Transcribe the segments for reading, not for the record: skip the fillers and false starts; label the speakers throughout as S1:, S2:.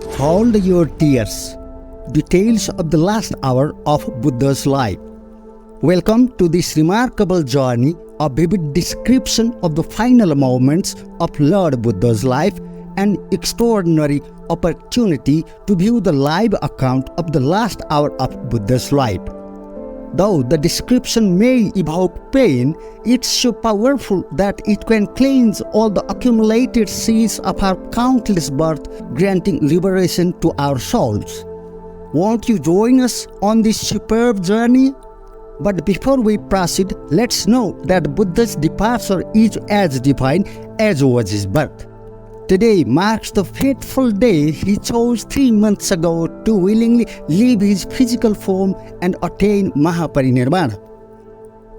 S1: Hold your tears. Details of the last hour of Buddha's life. Welcome to this remarkable journey, a vivid description of the final moments of Lord Buddha's life, an extraordinary opportunity to view the live account of the last hour of Buddha's life. Though the description may evoke pain, it's so powerful that it can cleanse all the accumulated seeds of our countless births, granting liberation to our souls. Won't you join us on this superb journey? But before we proceed, let's know that Buddha's departure is as divine as was his birth. Today marks the fateful day he chose 3 months ago to willingly leave his physical form and attain Mahaparinirvana.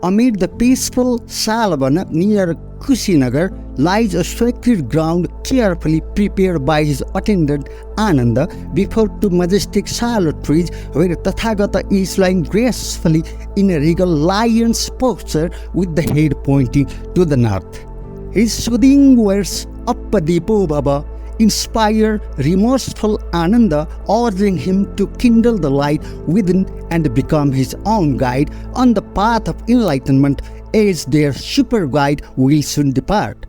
S1: Amid the peaceful Salavana near Kushinagar lies a sacred ground carefully prepared by his attendant Ananda before 2 majestic salo trees where Tathagata is lying gracefully in a regal lion's posture with the head pointing to the north. His soothing words, Appadipo Baba, inspire remorseful Ananda, urging him to kindle the light within and become his own guide on the path of enlightenment, as their super guide will soon depart.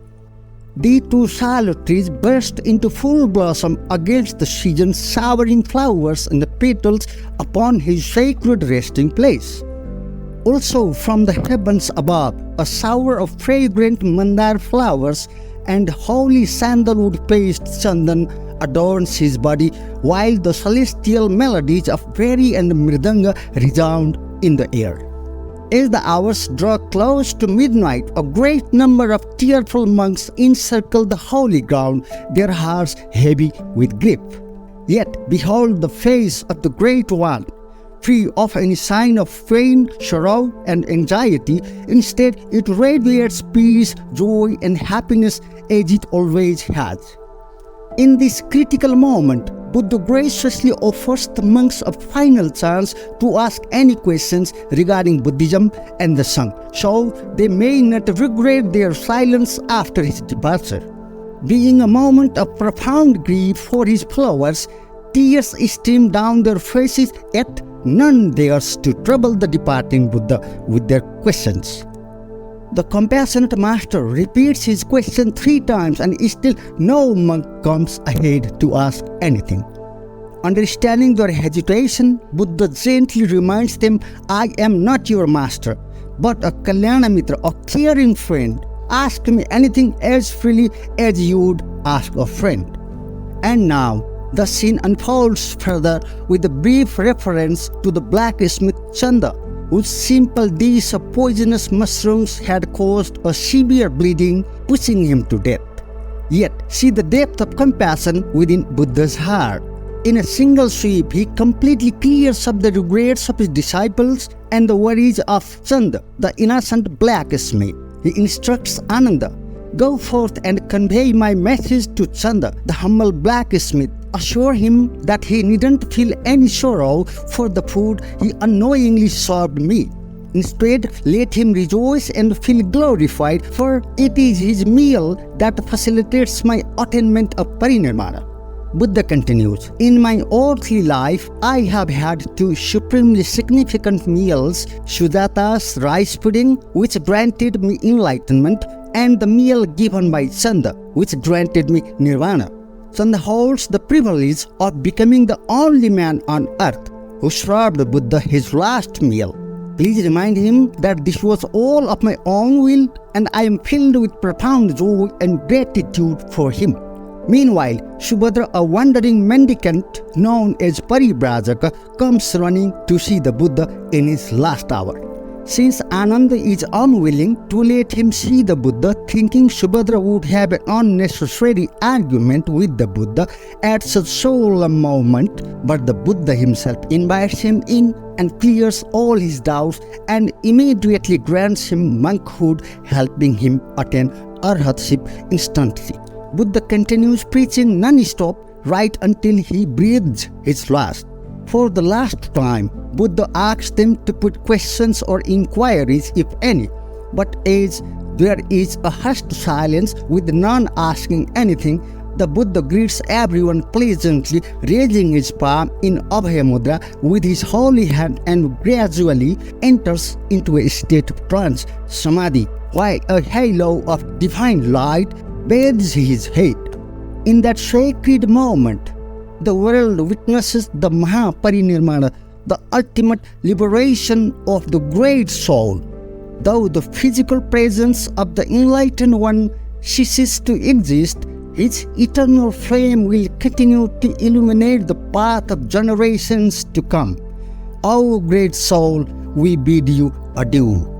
S1: The 2 salo trees burst into full blossom against the season, showering flowers and petals upon his sacred resting place. Also from the heavens above, a shower of fragrant mandar flowers and holy sandalwood paste chandan adorns his body, while the celestial melodies of Veri and Mridanga resound in the air. As the hours draw close to midnight, a great number of tearful monks encircle the holy ground, their hearts heavy with grief. Yet behold the face of the Great One, free of any sign of pain, sorrow, and anxiety. Instead, it radiates peace, joy, and happiness as it always has. In this critical moment, Buddha graciously offers the monks a final chance to ask any questions regarding Buddhism and the Sangha, so they may not regret their silence after his departure. Being a moment of profound grief for his followers, tears stream down their faces, yet none dares to trouble the departing Buddha with their questions. The compassionate master repeats his question 3 times and still no monk comes ahead to ask anything. Understanding their hesitation, Buddha gently reminds them, I am not your master, but a Kalyana Mitra, a caring friend. Ask me anything as freely as you would ask a friend. And now, the scene unfolds further with a brief reference to the blacksmith Chanda, whose simple dish of poisonous mushrooms had caused a severe bleeding, pushing him to death. Yet see the depth of compassion within Buddha's heart. In a single sweep, he completely clears up the regrets of his disciples and the worries of Chanda, the innocent blacksmith. He instructs Ananda, go forth and convey my message to Chanda, the humble blacksmith. Assure him that he needn't feel any sorrow for the food he unknowingly served me. Instead, let him rejoice and feel glorified, for it is his meal that facilitates my attainment of parinirvana. Buddha continues, in my earthly life, I have had 2 supremely significant meals, Sujata's rice pudding, which granted me enlightenment, and the meal given by Chanda, which granted me nirvana. Chanda holds the privilege of becoming the only man on earth who served Buddha his last meal. Please remind him that this was all of my own will, and I am filled with profound joy and gratitude for him. Meanwhile, Subhadra, a wandering mendicant known as Paribrajaka, comes running to see the Buddha in his last hour. Since Ananda is unwilling to let him see the Buddha, thinking Subhadra would have an unnecessary argument with the Buddha at such solemn moment, but the Buddha himself invites him in and clears all his doubts and immediately grants him monkhood, helping him attain arhatship instantly. Buddha continues preaching non-stop right until he breathes his last. For the last time, Buddha asks them to put questions or inquiries, if any, but as there is a hushed silence with none asking anything, the Buddha greets everyone pleasantly, raising his palm in Abhaya Mudra with his holy hand and gradually enters into a state of trance, Samadhi, while a halo of divine light bathes his head. In that sacred moment, the world witnesses the Mahaparinirvana, the ultimate liberation of the great soul. Though the physical presence of the enlightened one ceases to exist, its eternal flame will continue to illuminate the path of generations to come. O great soul, we bid you adieu.